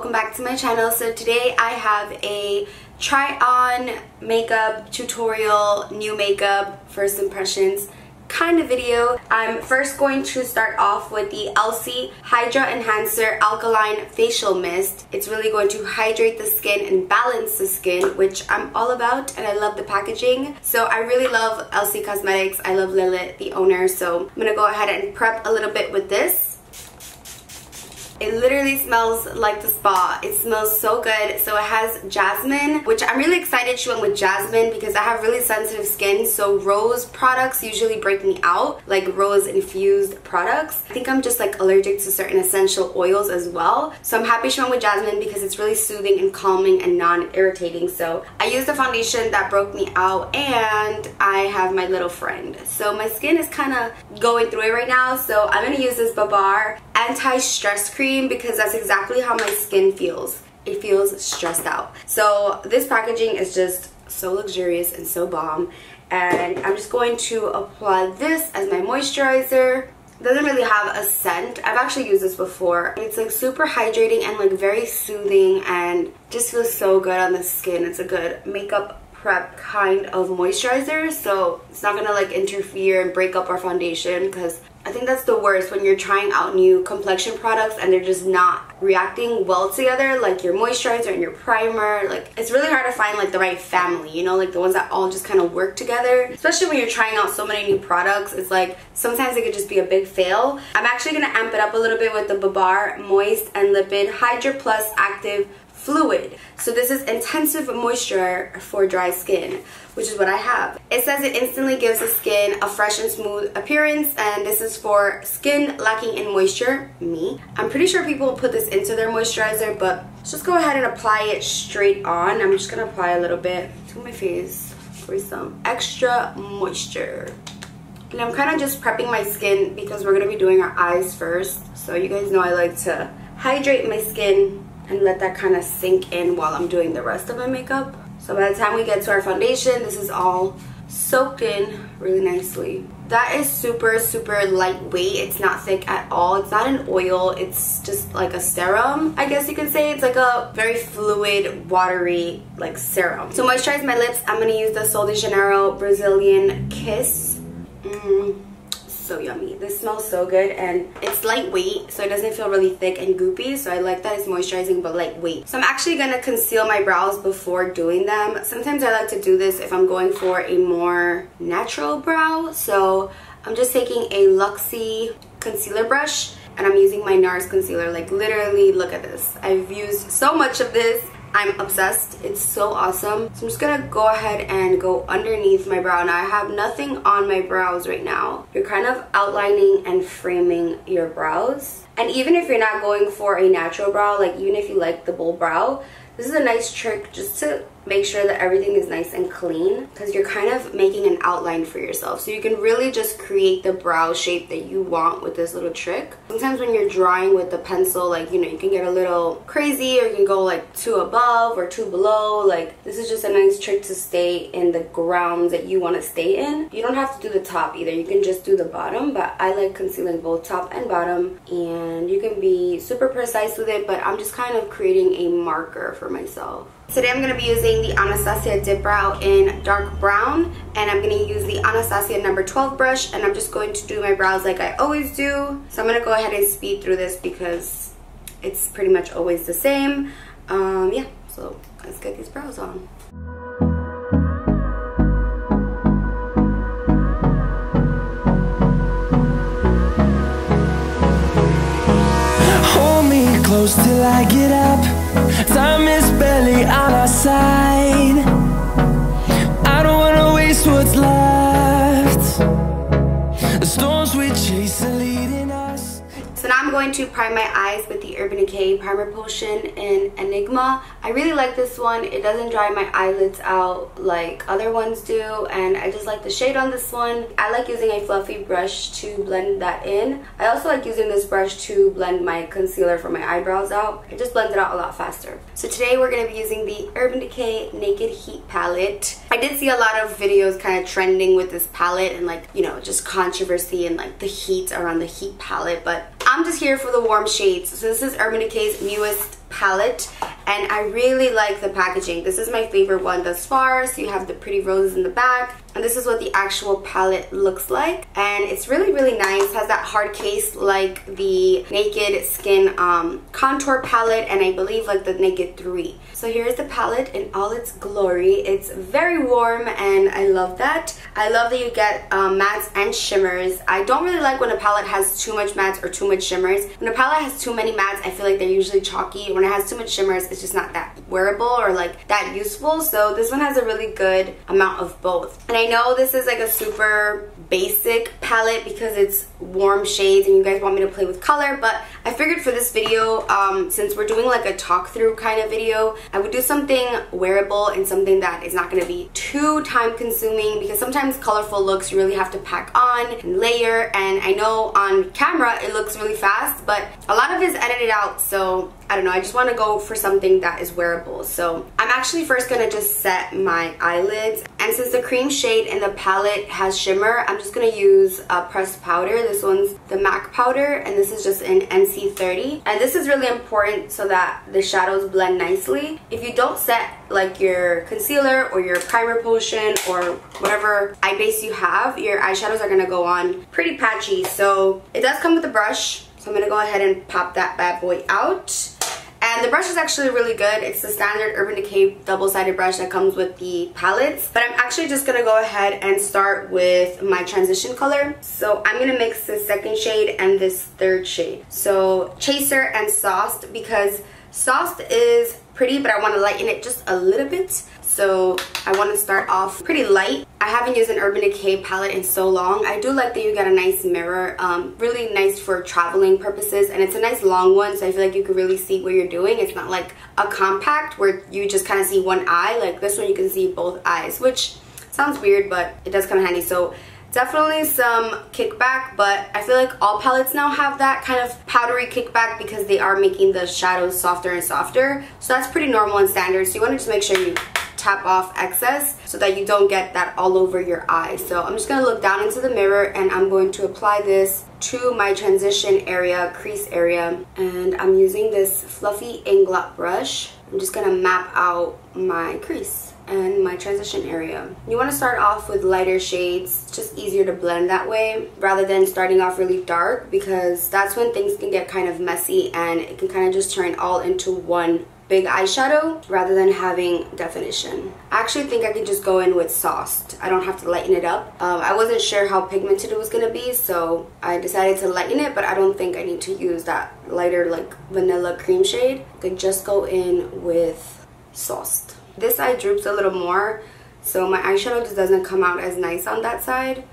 welcome back to my channel. So today I have a try on makeup tutorial, new makeup, first impressions kind of video. I'm first going to start off with the Elcie Hydra Enhancer Alkaline Facial Mist. It's really going to hydrate the skin and balance the skin, which I'm all about, and I love the packaging. So I really love Elcie Cosmetics. I love Lilith, the owner, so I'm gonna go ahead and prep a little bit with this. It literally smells like the spa. It smells so good. So it has jasmine, which I'm really excited she went with jasmine because I have really sensitive skin, so rose products usually break me out, like rose infused products. I think I'm just like allergic to certain essential oils as well. So I'm happy she went with jasmine because it's really soothing and calming and non-irritating. So I used a foundation that broke me out and I have my little friend. So my skin is kind of going through it right now. So I'm gonna use this Barbor Anti-Stress cream because that's exactly how my skin feels. It feels stressed out. So this packaging is just so luxurious and so bomb, and I'm just going to apply this as my moisturizer. It doesn't really have a scent. I've actually used this before. It's like super hydrating and like very soothing and just feels so good on the skin. It's a good makeup prep kind of moisturizer, so it's not gonna like interfere and break up our foundation, because I think that's the worst when you're trying out new complexion products and they're just not reacting well together, like your moisturizer and your primer. Like, it's really hard to find like the right family, you know, like the ones that all just kind of work together, especially when you're trying out so many new products. It's like sometimes it could just be a big fail. I'm actually gonna amp it up a little bit with the Barbor Moist and Lipid Hydra Plus Active Fluid. So this is intensive moisture for dry skin, which is what I have. It says it instantly gives the skin a fresh and smooth appearance, and this is for skin lacking in moisture, me. I'm pretty sure people put this into their moisturizer, but let's just go ahead and apply it straight on. I'm just gonna apply a little bit to my face for some extra moisture. And I'm kind of just prepping my skin because we're gonna be doing our eyes first. So you guys know I like to hydrate my skin and let that kind of sink in while I'm doing the rest of my makeup. So by the time we get to our foundation, this is all soaked in really nicely. That is super, super lightweight. It's not thick at all. It's not an oil. It's just like a serum, I guess you can say. It's like a very fluid, watery, like serum. To moisturize my lips, I'm gonna use the Sol de Janeiro Brazilian Kiss. So yummy. This smells so good, and it's lightweight, so it doesn't feel really thick and goopy, so I like that it's moisturizing but lightweight. So I'm actually gonna conceal my brows before doing them. Sometimes I like to do this if I'm going for a more natural brow. So I'm just taking a Luxie concealer brush and I'm using my Nars concealer. Like, literally, look at this. I've used so much of this. I'm obsessed. It's so awesome. So I'm just gonna go ahead and go underneath my brow. Now I have nothing on my brows right now. You're kind of outlining and framing your brows. And even if you're not going for a natural brow, like even if you like the bold brow, this is a nice trick just to make sure that everything is nice and clean, because you're kind of making an outline for yourself. So you can really just create the brow shape that you want with this little trick. Sometimes when you're drawing with the pencil, like, you know, you can get a little crazy, or you can go like too above or too below. Like, this is just a nice trick to stay in the grounds that you want to stay in. You don't have to do the top either. You can just do the bottom, but I like concealing both top and bottom, and you can be super precise with it, but I'm just kind of creating a marker for myself. Today I'm going to be using the Anastasia Dip Brow in dark brown, and I'm going to use the Anastasia number 12 brush, and I'm just going to do my brows like I always do. So I'm going to go ahead and speed through this because it's pretty much always the same. Yeah, so let's get these brows on. Hold me close till I get up. Time is barely on our side. I don't wanna waste what's left. The storms we chase are leading us. So now I'm going to prime my eyes with the Urban Decay Primer Potion in Enigma. I really like this one. It doesn't dry my eyelids out like other ones do, and I just like the shade on this one. I like using a fluffy brush to blend that in. I also like using this brush to blend my concealer for my eyebrows out. It just blends it out a lot faster. So today we're going to be using the Urban Decay Naked Heat Palette. I did see a lot of videos kind of trending with this palette and, like, you know, just controversy and like the heat around the heat palette, but I'm just here for the warm shades. So this is Urban Decay's newest palette, and I really like the packaging. This is my favorite one thus far. So you have the pretty roses in the back, and this is what the actual palette looks like, and it's really nice. It has that hard case like the Naked Skin contour palette, and I believe like the Naked 3. So here's the palette in all its glory. It's very warm and I love that. I love that you get mattes and shimmers. I don't really like when a palette has too much mattes or too much shimmers. When a palette has too many mattes, I feel like they're usually chalky. When it has too much shimmers, it's just not that wearable or like that useful. So this one has a really good amount of both. And I know this is like a super basic palette because it's warm shades and you guys want me to play with color, but I figured for this video, since we're doing like a talk through kind of video, I would do something wearable and something that is not going to be too time consuming, because sometimes colorful looks you really have to pack on and layer, and I know on camera it looks really fast, but a lot of it is edited out, so I don't know, I just want to go for something that is wearable. So I'm actually first going to just set my eyelids, and since the cream shade in the palette has shimmer, I'm just going to use a pressed powder. This one's the MAC powder, and this is just in NC30, and this is really important so that the shadows blend nicely. If you don't set like your concealer or your primer potion or whatever eye base you have, your eyeshadows are going to go on pretty patchy. So it does come with a brush, so I'm going to go ahead and pop that bad boy out. And the brush is actually really good. It's the standard Urban Decay double-sided brush that comes with the palettes. But I'm actually just going to go ahead and start with my transition color. So I'm going to mix this second shade and this third shade. So Chaser and Sauced, because Sauced is pretty, but I want to lighten it just a little bit. So I want to start off pretty light. I haven't used an Urban Decay palette in so long. I do like that you get a nice mirror, really nice for traveling purposes, and it's a nice long one, so I feel like you can really see what you're doing. It's not like a compact where you just kind of see one eye. Like this one you can see both eyes, which sounds weird, but it does come in handy. So definitely some kickback, but I feel like all palettes now have that kind of powdery kickback because they are making the shadows softer and softer. So that's pretty normal and standard. So you want to just make sure you tap off excess so that you don't get that all over your eye. So I'm just going to look down into the mirror and I'm going to apply this to my transition area, crease area, and I'm using this fluffy Inglot brush. I'm just going to map out my crease and my transition area. You want to start off with lighter shades. It's just easier to blend that way rather than starting off really dark, because that's when things can get kind of messy and it can kind of just turn all into one big eyeshadow rather than having definition. I actually think I could just go in with Sauced. I don't have to lighten it up. I wasn't sure how pigmented it was going to be, so I decided to lighten it, but I don't think I need to use that lighter like vanilla cream shade. I could just go in with Sauced. This eye droops a little more, so my eyeshadow just doesn't come out as nice on that side,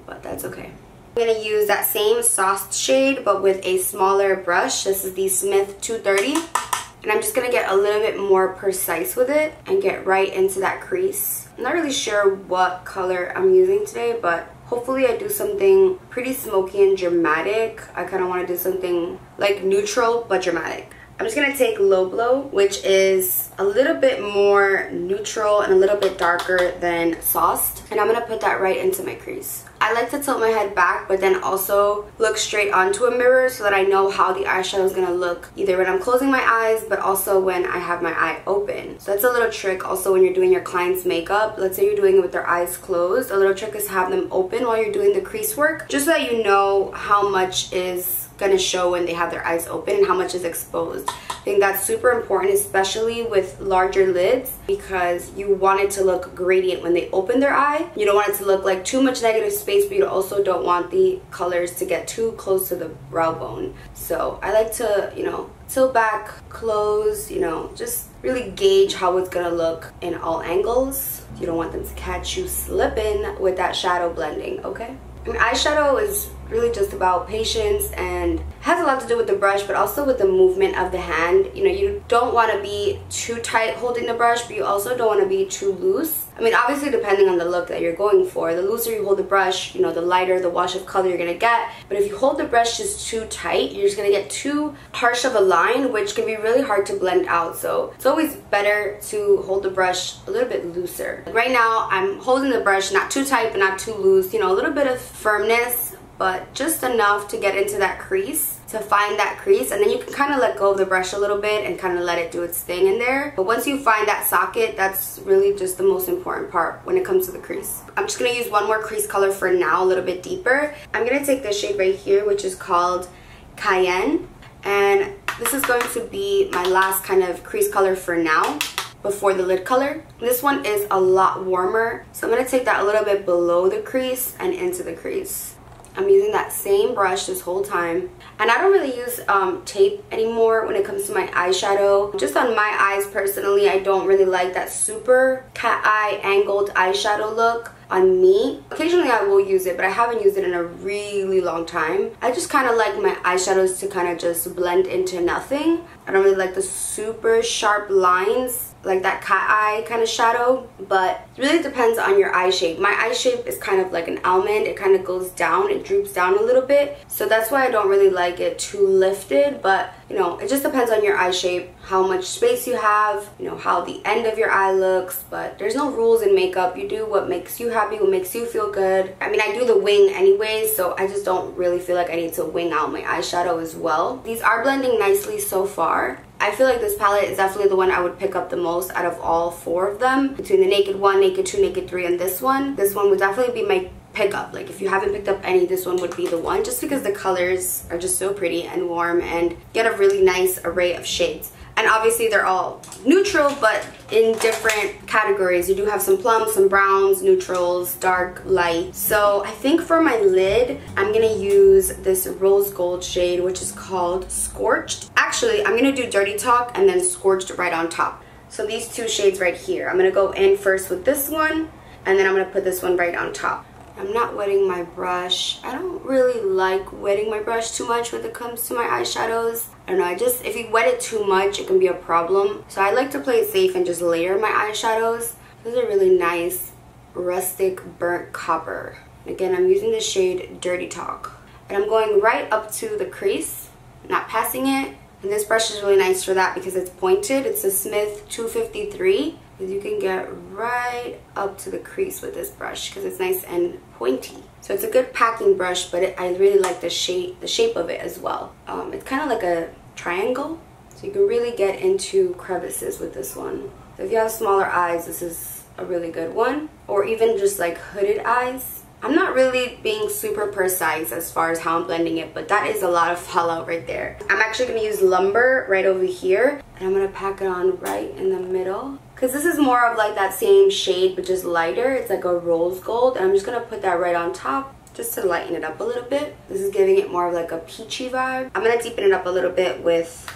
but that's okay. I'm going to use that same Sauced shade but with a smaller brush. This is the Smith 230. And I'm just going to get a little bit more precise with it and get right into that crease. I'm not really sure what color I'm using today, but hopefully I do something pretty smoky and dramatic. I kind of want to do something like neutral but dramatic. I'm just going to take Low Blow, which is a little bit more neutral and a little bit darker than Sauced, and I'm going to put that right into my crease. I like to tilt my head back but then also look straight onto a mirror so that I know how the eyeshadow is going to look either when I'm closing my eyes but also when I have my eye open. So that's a little trick also when you're doing your client's makeup. Let's say you're doing it with their eyes closed. A little trick is to have them open while you're doing the crease work, just so that you know how much is going to show when they have their eyes open and how much is exposed. I think that's super important, especially with larger lids, because you want it to look gradient when they open their eye. You don't want it to look like too much negative space, but you also don't want the colors to get too close to the brow bone. So I like to, you know, tilt back, close, you know, just really gauge how it's gonna look in all angles. You don't want them to catch you slipping with that shadow blending, okay? And eyeshadow is really just about patience and has a lot to do with the brush, but also with the movement of the hand. You know, you don't want to be too tight holding the brush, but you also don't want to be too loose. I mean, obviously depending on the look that you're going for. The looser you hold the brush, you know, the lighter the wash of color you're going to get. But if you hold the brush just too tight, you're just going to get too harsh of a line, which can be really hard to blend out. So it's always better to hold the brush a little bit looser. Right now, I'm holding the brush not too tight, but not too loose. You know, a little bit of firmness, but just enough to get into that crease. to find that crease, and then you can kind of let go of the brush a little bit and kind of let it do its thing in there. But once you find that socket, that's really just the most important part when it comes to the crease. I'm just going to use one more crease color for now, a little bit deeper. I'm going to take this shade right here, which is called Cayenne, and this is going to be my last kind of crease color for now before the lid color. This one is a lot warmer, so I'm going to take that a little bit below the crease and into the crease. I'm using that same brush this whole time, and I don't really use tape anymore when it comes to my eyeshadow. Just on my eyes personally, I don't really like that super cat eye angled eyeshadow look on me. Occasionally I will use it, but I haven't used it in a really long time. I just kind of like my eyeshadows to kind of just blend into nothing. I don't really like the super sharp lines, like that cat eye kind of shadow, but it really depends on your eye shape. My eye shape is kind of like an almond. It kind of goes down, it droops down a little bit, so that's why I don't really like it too lifted. But you know, it just depends on your eye shape, how much space you have, you know, how the end of your eye looks. But there's no rules in makeup. You do what makes you happy, what makes you feel good. I mean, I do the wing anyways, so I just don't really feel like I need to wing out my eyeshadow as well. These are blending nicely so far. I feel like this palette is definitely the one I would pick up the most out of all four of them. Between the Naked 1, Naked 2, Naked 3, and this one would definitely be my pickup. Like if you haven't picked up any, this one would be the one, just because the colors are just so pretty and warm and get a really nice array of shades. And obviously they're all neutral, but in different categories. You do have some plums, some browns, neutrals, dark, light. So I think for my lid, I'm gonna use this rose gold shade, which is called Scorched. Actually, I'm gonna do Dirty Talk and then Scorched right on top. So these two shades right here, I'm gonna go in first with this one, and then I'm gonna put this one right on top. I'm not wetting my brush. I don't really like wetting my brush too much when it comes to my eyeshadows. I don't know, if you wet it too much, it can be a problem. So I like to play it safe and just layer my eyeshadows. This is a really nice rustic burnt copper. Again, I'm using the shade Dirty Talk. And I'm going right up to the crease, not passing it. And this brush is really nice for that because it's pointed. It's a Smith 253. You can get right up to the crease with this brush because it's nice and pointy. So it's a good packing brush, but I really like the shape of it as well. It's kind of like a triangle, so you can really get into crevices with this one. So if you have smaller eyes, this is a really good one, or even just like hooded eyes. I'm not really being super precise as far as how I'm blending it, but that is a lot of fallout right there. I'm actually going to use Lumber right over here, and I'm going to pack it on right in the middle. Because this is more of like that same shade, but just lighter. It's like a rose gold, and I'm just going to put that right on top just to lighten it up a little bit. This is giving it more of like a peachy vibe. I'm going to deepen it up a little bit with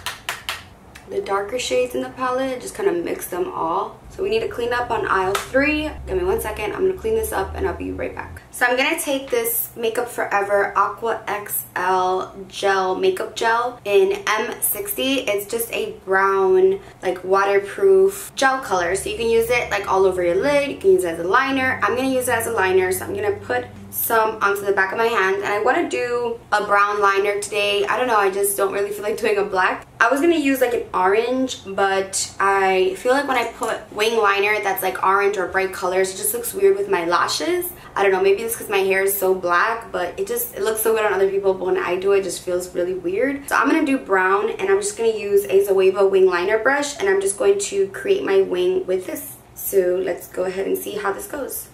the darker shades in the palette, just kind of mix them all. So we need to clean up on aisle 3. Give me 1 second. I'm going to clean this up and I'll be right back. So I'm going to take this Makeup Forever Aqua XL Gel Makeup Gel in M60. It's just a brown, like waterproof gel color. So you can use it like all over your lid. You can use it as a liner. I'm going to use it as a liner. So I'm going to put some onto the back of my hand, and I want to do a brown liner today. I don't know, I just don't really feel like doing a black. I was gonna use like an orange, but I feel like when I put wing liner that's like orange or bright colors, it just looks weird with my lashes. I don't know, maybe it's because my hair is so black, but it looks so good on other people, but when I do it just feels really weird. So I'm gonna do brown, and I'm just gonna use a Zoeva wing liner brush, and I'm just going to create my wing with this. So let's go ahead and see how this goes.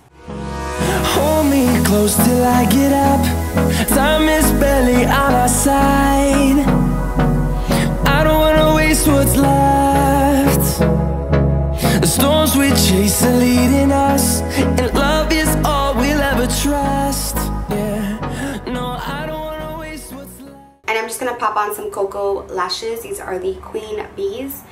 Hold me close till I get up. Time is barely on our side. I don't wanna waste what's left. The storms we chase are leading us, and love is all we'll ever trust. Yeah, no, I don't wanna waste what's left. And I'm just gonna pop on some Koko lashes. These are the Queen Bees.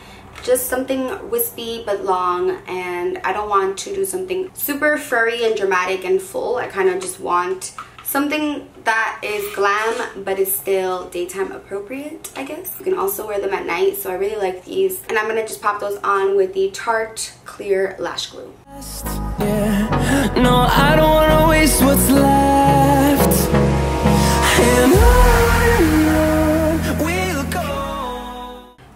Just something wispy but long, and I don't want to do something super furry and dramatic and full. I kind of just want something that is glam but is still daytime appropriate, I guess. You can also wear them at night, so I really like these. And I'm gonna just pop those on with the Tarte Clear Lash Glue. Yeah, no, I don't wanna waste what's left. And on we'll go.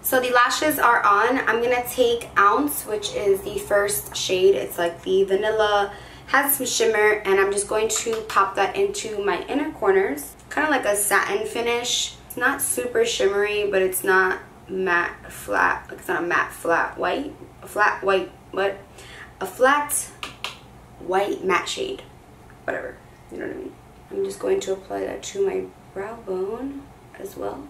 So the lashes are on. I'm gonna take Ounce, which is the first shade. It's like the vanilla, has some shimmer, and I'm just going to pop that into my inner corners. Kind of like a satin finish. It's not super shimmery, but it's not matte flat. Like, it's not a matte flat white. A flat white, what? A flat white matte shade. Whatever. You know what I mean? I'm just going to apply that to my brow bone as well.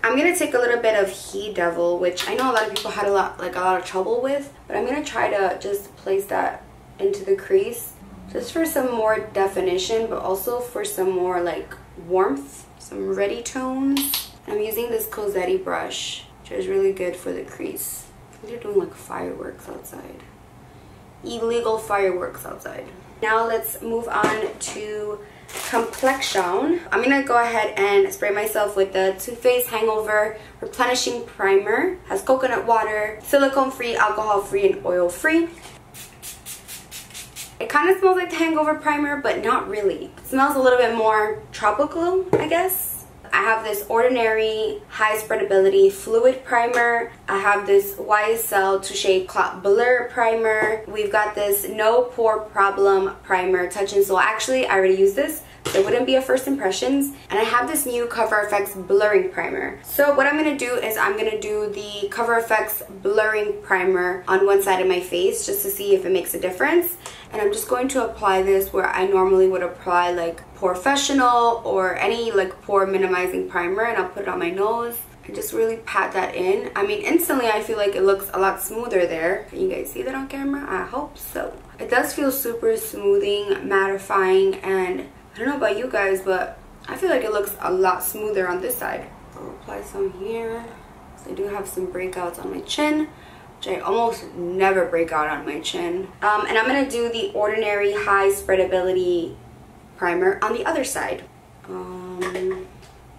I'm gonna take a little bit of He Devil, which I know a lot of people had a lot of trouble with, but I'm gonna try to just place that into the crease just for some more definition, but also for some more like warmth, some ready tones. I'm using this Cosetti brush, which is really good for the crease. I think they're doing like fireworks outside. Illegal fireworks outside. Now let's move on to complexion. I'm gonna go ahead and spray myself with the Too Faced Hangover Replenishing Primer. Has coconut water, silicone free, alcohol free, and oil free. It kind of smells like the Hangover primer, but not really. It smells a little bit more tropical, I guess. I have this Ordinary High Spreadability Fluid Primer. I have this YSL Touche Clot Blur Primer. We've got this No Pore Problem Primer, Touch and Soul. Actually, I already used this, so it wouldn't be a first impressions. And I have this new Cover FX Blurring Primer. So what I'm going to do is I'm going to do the Cover FX Blurring Primer on one side of my face just to see if it makes a difference. And I'm just going to apply this where I normally would apply like Professional or any like pore minimizing primer, and I'll put it on my nose and just really pat that in. I mean, instantly I feel like it looks a lot smoother there. Can you guys see that on camera? I hope so. It does feel super smoothing, mattifying, and I don't know about you guys, but I feel like it looks a lot smoother on this side. I'll apply some here. So I do have some breakouts on my chin, which I almost never break out on my chin. And I'm going to do the Ordinary High Spreadability Primer on the other side.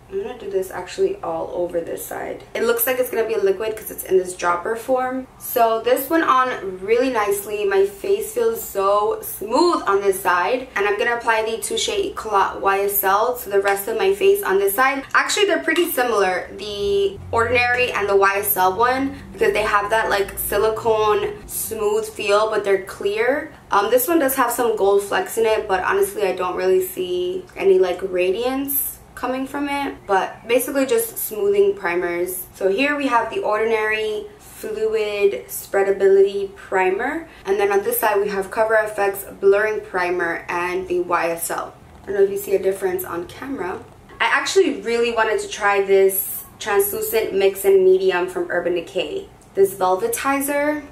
I'm gonna do this actually all over this side. It looks like it's gonna be a liquid because it's in this dropper form. So this went on really nicely. My face feels so smooth on this side. And I'm gonna apply the Touche Eclat YSL to the rest of my face on this side. Actually, they're pretty similar, the Ordinary and the YSL one, because they have that like silicone smooth feel, but they're clear. This one does have some gold flecks in it, but honestly I don't really see any like radiance coming from it, but basically just smoothing primers. So here we have the Ordinary Fluid Spreadability Primer, and then on this side we have Cover FX Blurring Primer and the YSL. I don't know if you see a difference on camera. I actually really wanted to try this translucent mix and medium from Urban Decay. This velvetizer.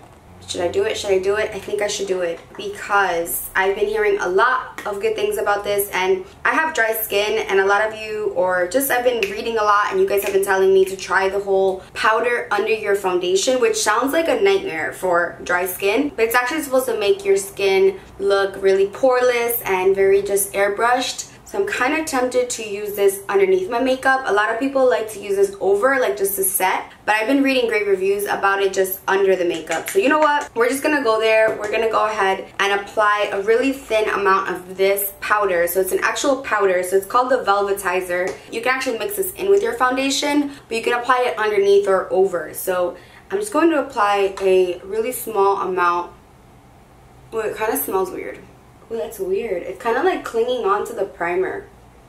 Should I do it? Should I do it? I think I should do it because I've been hearing a lot of good things about this, and I have dry skin, and a lot of you, or just I've been reading a lot and you guys have been telling me to try the whole powder under your foundation, which sounds like a nightmare for dry skin, but it's actually supposed to make your skin look really poreless and very just airbrushed. So I'm kind of tempted to use this underneath my makeup. A lot of people like to use this over, like just to set, but I've been reading great reviews about it just under the makeup. So you know what? We're just gonna go there. We're gonna go ahead and apply a really thin amount of this powder. So it's an actual powder, so it's called the velvetizer. You can actually mix this in with your foundation, but you can apply it underneath or over. So I'm just going to apply a really small amount. Oh, it kind of smells weird. Oh, that's weird. It's kind of like clinging onto the primer.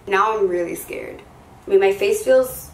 Now I'm really scared. I mean, my face feels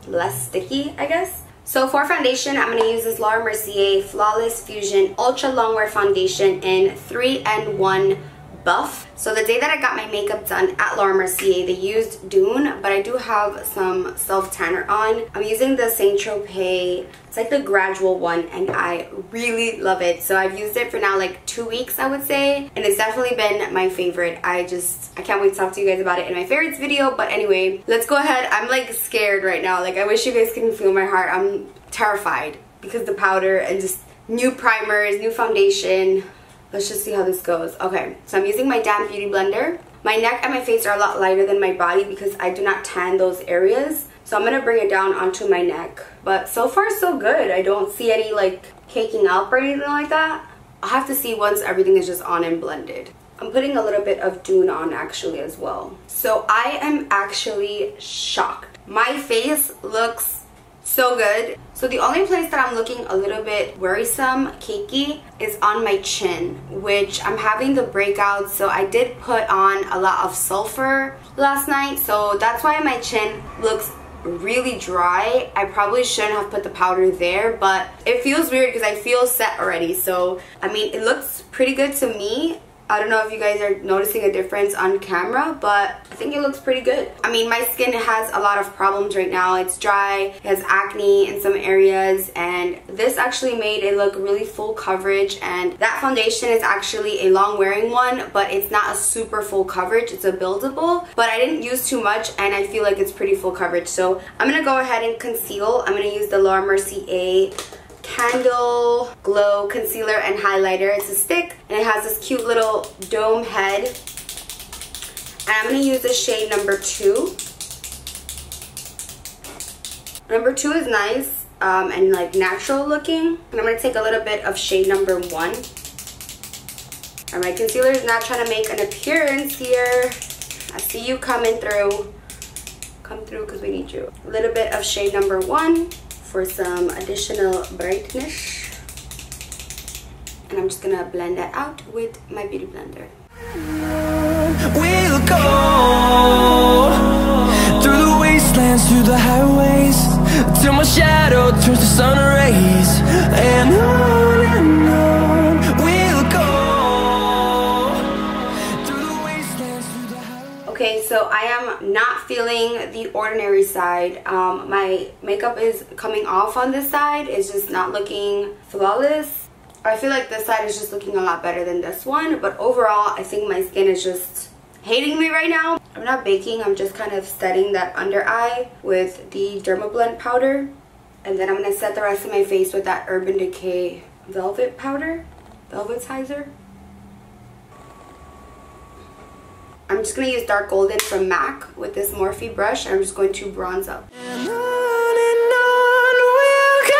less sticky, I guess. So for foundation, I'm going to use this Laura Mercier Flawless Fusion Ultra Longwear Foundation in 3-in-1 Buff. So the day that I got my makeup done at Laura Mercier, they used Dune, but I do have some self-tanner on. I'm using the Saint Tropez, it's like the gradual one, and I really love it. So I've used it for now like 2 weeks, I would say, and it's definitely been my favorite. I can't wait to talk to you guys about it in my favorites video. But anyway, let's go ahead. I'm like scared right now. Like, I wish you guys can feel my heart. I'm terrified because the powder and just new primers, new foundation. Let's just see how this goes. Okay, so I'm using my damp beauty blender. My neck and my face are a lot lighter than my body because I do not tan those areas. So I'm gonna bring it down onto my neck. But so far so good. I don't see any like caking up or anything like that. I'll have to see once everything is just on and blended. I'm putting a little bit of Dune on actually as well. So I am actually shocked. My face looks So good. So the only place that I'm looking a little bit worrisome, cakey, is on my chin, which I'm having the breakouts. So I did put on a lot of sulfur last night, so that's why my chin looks really dry. I probably shouldn't have put the powder there, but it feels weird because I feel set already. So I mean, it looks pretty good to me. I don't know if you guys are noticing a difference on camera, but I think it looks pretty good. I mean, my skin has a lot of problems right now. It's dry, it has acne in some areas, and this actually made it look really full coverage. And that foundation is actually a long wearing one, but it's not a super full coverage. It's a buildable, but I didn't use too much and I feel like it's pretty full coverage. So I'm gonna go ahead and conceal. I'm gonna use the Laura Mercier Candle Glow Concealer and Highlighter. It's a stick and it has this cute little dome head. And I'm going to use the shade number 2. Number 2 is nice and like natural looking. And I'm going to take a little bit of shade number 1. And my concealer is not trying to make an appearance here. I see you coming through. Come through because we need you. A little bit of shade number 1. For some additional brightness, and I'm just gonna blend that out with my beauty blender. We'll go through the wastelands, through the highways, till my shadow turns to sun rays, and on we'll go through the wastelands, through the highways. Okay, so I am not feeling the ordinary side. My makeup is coming off on this side. It's just not looking flawless. I feel like this side is just looking a lot better than this one, but overall I think my skin is just hating me right now. I'm not baking, I'm just kind of setting that under eye with the Dermablend powder, and then I'm going to set the rest of my face with that Urban Decay velvet powder, velvetizer. I'm just going to use Dark Golden from MAC with this Morphe brush, and I'm just going to bronze up. And on we'll go.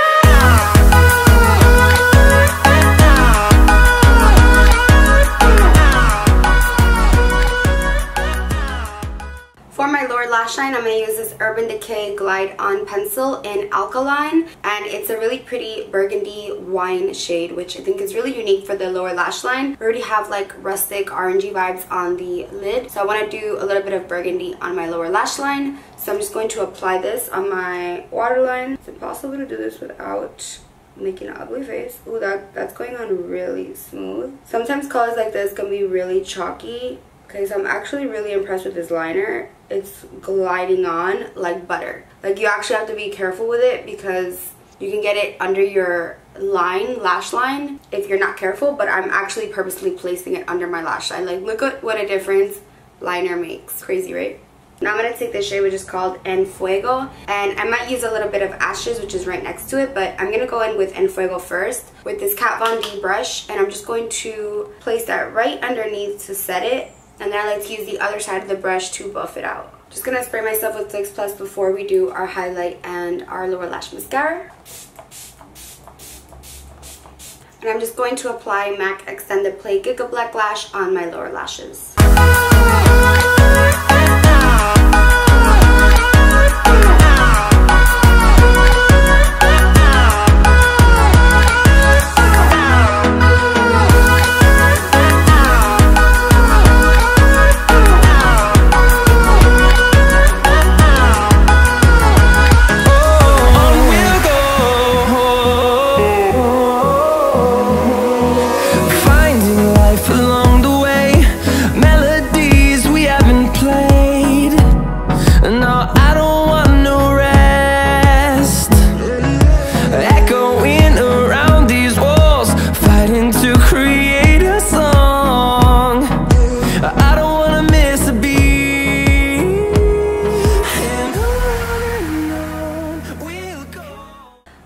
For my lower lash line, I'm going to use this Urban Decay Glide On Pencil in Alkaline, and it's a really pretty burgundy wine shade, which I think is really unique for the lower lash line. We already have like rustic orangey vibes on the lid, so I want to do a little bit of burgundy on my lower lash line. So I'm just going to apply this on my waterline. It's impossible to do this without making an ugly face. Ooh, that's going on really smooth. Sometimes colors like this can be really chalky. Okay, so I'm actually really impressed with this liner. It's gliding on like butter. Like, you actually have to be careful with it because you can get it under your lash line if you're not careful, but I'm actually purposely placing it under my lash line. Like, look at what a difference liner makes. Crazy, right? Now I'm going to take this shade, which is called En Fuego, and I might use a little bit of Ashes, which is right next to it, but I'm going to go in with En Fuego first with this Kat Von D brush, and I'm just going to place that right underneath to set it. And then I like to use the other side of the brush to buff it out. Just gonna spray myself with Fix Plus before we do our highlight and our lower lash mascara. And I'm just going to apply MAC Extended Play Giga Black Lash on my lower lashes.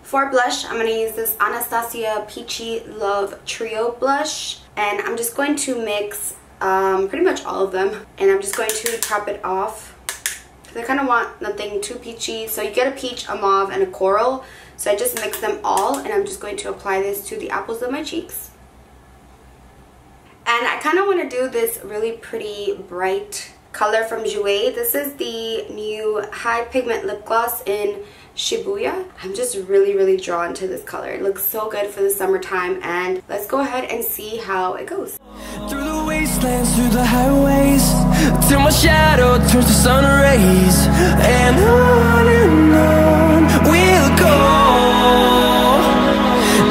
For blush, I'm going to use this Anastasia Peachy Love Trio blush, and I'm just going to mix pretty much all of them, and I'm just going to top it off because I kind of want nothing too peachy. So you get a peach, a mauve, and a coral, so I just mix them all, and I'm just going to apply this to the apples of my cheeks. And I kind of want to do this really pretty bright color from Jouer. This is the new High Pigment Lip Gloss in Shibuya. I'm just really drawn to this color. It looks so good for the summertime, and let's go ahead and see how it goes. Through the wastelands, through the highways, till my shadow turns to sun rays, and on we'll go.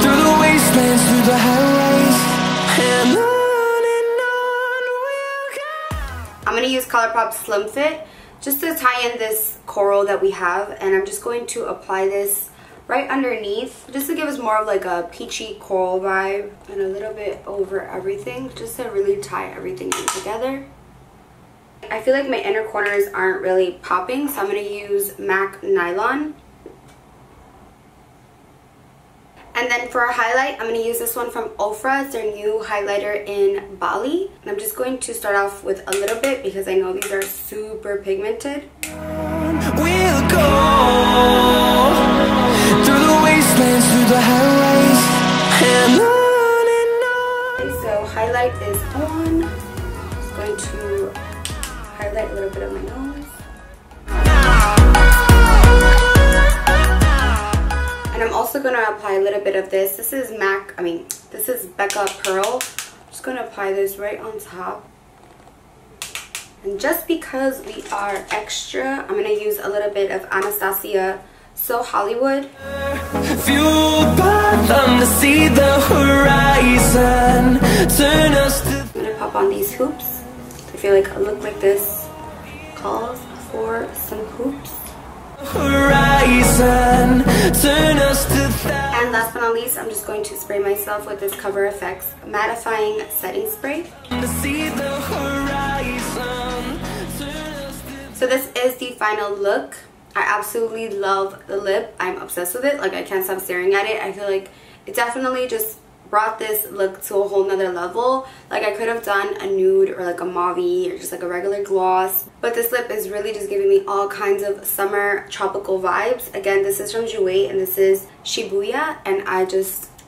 Through the wastelands, through the highways, and on we'll go. I'm gonna use ColourPop Slim Fit just to tie in this coral that we have, and I'm just going to apply this right underneath just to give us more of like a peachy coral vibe, and a little bit over everything just to really tie everything in together. I feel like my inner corners aren't really popping, so I'm going to use MAC Nylon. And then for a highlight, I'm going to use this one from Ofra. It's their new highlighter in Bali. And I'm just going to start off with a little bit because I know these are super pigmented. We'll go through the wastelands, through the highways, and on. Okay, so highlight is on. Just going to highlight a little bit of my nose. And I'm also going to apply a little bit of this. This is this is Becca Pearl. I'm just going to apply this right on top. And just because we are extra, I'm going to use a little bit of Anastasia So Hollywood. Fueled by them to see the horizon, turn us to. I'm going to pop on these hoops. I feel like a look like this calls for some hoops. Horizon, turn us to. And last but not least, I'm just going to spray myself with this Cover FX mattifying setting spray. To see the horizon, turn us to. So this is the final look. I absolutely love the lip. I'm obsessed with it. Like, I can't stop staring at it. I feel like it definitely just brought this look to a whole nother level. Like, I could have done a nude or like a mauve or just like a regular gloss, but this lip is really just giving me all kinds of summer tropical vibes. Again, this is from Jouer and this is Shibuya, and I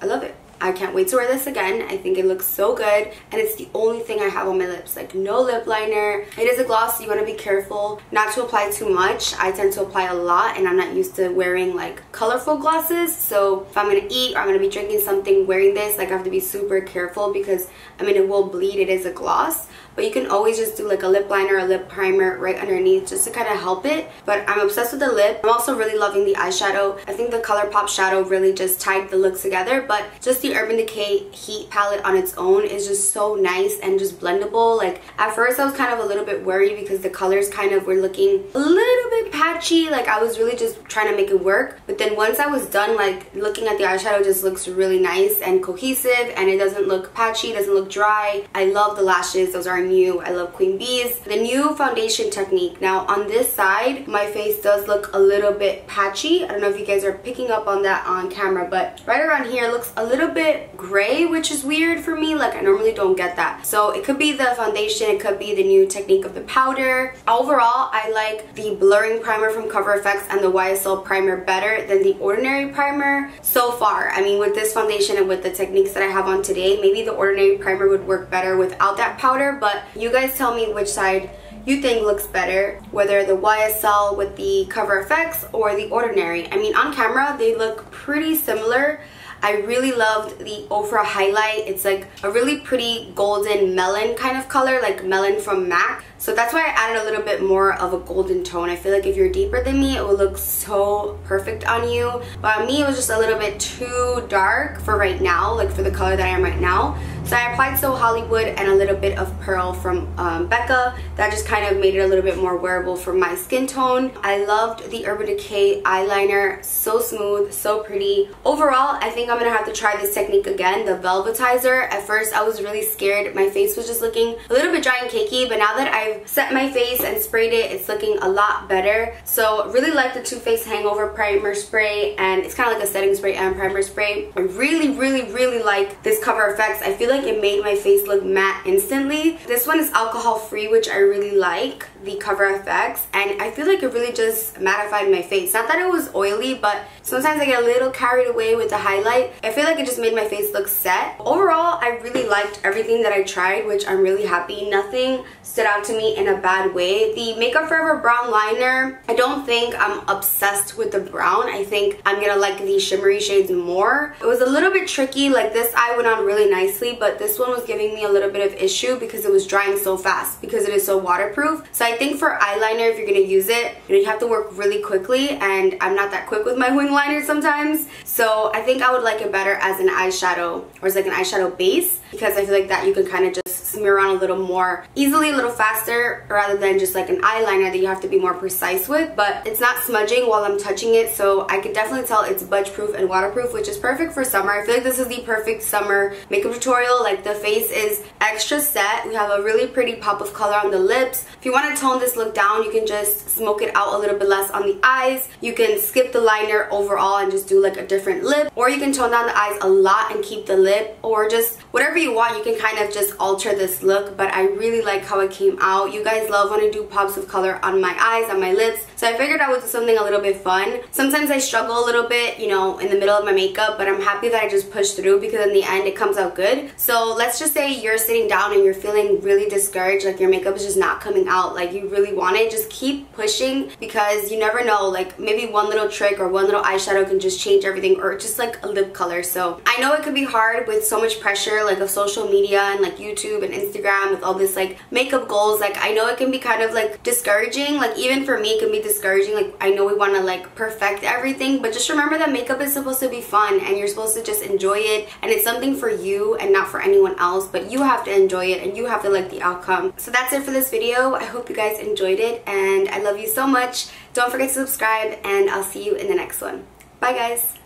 love it. I can't wait to wear this again. I think it looks so good, and it's the only thing I have on my lips. Like, no lip liner. It is a gloss, so you want to be careful not to apply too much. I tend to apply a lot, and I'm not used to wearing like colorful glosses. So if I'm gonna eat or I'm gonna be drinking something wearing this, like, I have to be super careful because I mean, it will bleed. It is a gloss, but you can always just do like a lip liner or a lip primer right underneath just to kind of help it. But I'm obsessed with the lip. I'm also really loving the eyeshadow. I think the ColourPop shadow really just tied the looks together, but just the Urban Decay Heat palette on its own is just so nice and just blendable. Like, at first I was kind of a little bit worried because the colors kind of were looking a little bit patchy. Like, I was really just trying to make it work, but then once I was done, like, looking at the eyeshadow, just looks really nice and cohesive, and it doesn't look patchy, doesn't look dry. I love the lashes. Those are new. I love Queen Bees. The new foundation technique. Now, on this side, my face does look a little bit patchy. I don't know if you guys are picking up on that on camera, but right around here looks a little bit gray, which is weird for me. Like, I normally don't get that. So it could be the foundation, it could be the new technique of the powder. Overall, I like the blurring primer from Cover FX and the YSL primer better than the ordinary primer so far. I mean, with this foundation and with the techniques that I have on today, maybe the ordinary primer would work better without that powder, but you guys tell me which side you think looks better, whether the YSL with the Cover FX or the ordinary. I mean, on camera they look pretty similar. I really loved the Ofra highlight. It's like a really pretty golden melon kind of color, like melon from MAC. So that's why I added a little bit more of a golden tone. I feel like if you're deeper than me, it will look so perfect on you. But on me, it was just a little bit too dark for right now, like for the color that I am right now. So I applied So Hollywood and a little bit of Pearl from Becca. That just kind of made it a little bit more wearable for my skin tone. I loved the Urban Decay eyeliner. So smooth, so pretty. Overall, I think I'm gonna have to try this technique again, the velvetizer. At first, I was really scared. My face was just looking a little bit dry and cakey, but now that I've set my face and sprayed it, it's looking a lot better. So really like the Too Faced Hangover Primer Spray, and it's kind of like a setting spray and primer spray. I really like this Cover FX. I feel like it made my face look matte instantly. This one is alcohol free, which I really like. the Cover FX, and I feel like it really just mattified my face. Not that it was oily, but sometimes I get a little carried away with the highlight. I feel like it just made my face look set. Overall, I really liked everything that I tried, which I'm really happy. Nothing stood out to me in a bad way. The Makeup Forever brown liner, I don't think I'm obsessed with the brown. I think I'm gonna like the shimmery shades more. It was a little bit tricky. Like, this eye went on really nicely, but this one was giving me a little bit of issue because it was drying so fast because it is so waterproof. So I think for eyeliner, if you're gonna use it, you have to work really quickly, and I'm not that quick with my wing liner sometimes. So I think I would like it better as an eyeshadow, or as like an eyeshadow base, because I feel like that you can kind of just smear on a little more easily, a little faster, rather than just like an eyeliner that you have to be more precise with. But it's not smudging while I'm touching it, so I could definitely tell it's budge proof and waterproof, which is perfect for summer. I feel like this is the perfect summer makeup tutorial. Like, the face is extra set. We have a really pretty pop of color on the lips. If you want to tone this look down, you can just smoke it out a little bit less on the eyes. You can skip the liner overall and just do like a different lip, or you can tone down the eyes a lot and keep the lip, or just whatever you want. You can kind of just alter this look, but I really like how it came out. You guys love when I do pops of color on my eyes, on my lips, so I figured I would do something a little bit fun. Sometimes I struggle a little bit, you know, in the middle of my makeup, but I'm happy that I just pushed through, because in the end it comes out good. So let's just say you're sitting down and you're feeling really discouraged, like your makeup is just not coming out like you really want it. Just keep pushing, because you never know, like maybe one little trick or one little eyeshadow can just change everything, or just like a lip color. So I know it could be hard with so much pressure, like of social media and like YouTube and Instagram, with all this like makeup goals. Like, I know it can be kind of like discouraging. Like, even for me it can be discouraging. Like, I know we want to like perfect everything, but just remember that makeup is supposed to be fun, and you're supposed to just enjoy it, and it's something for you and not for anyone else, but you have to enjoy it and you have to like the outcome. So that's it for this video. I hope you guys enjoyed it, and I love you so much. Don't forget to subscribe, and I'll see you in the next one. Bye guys.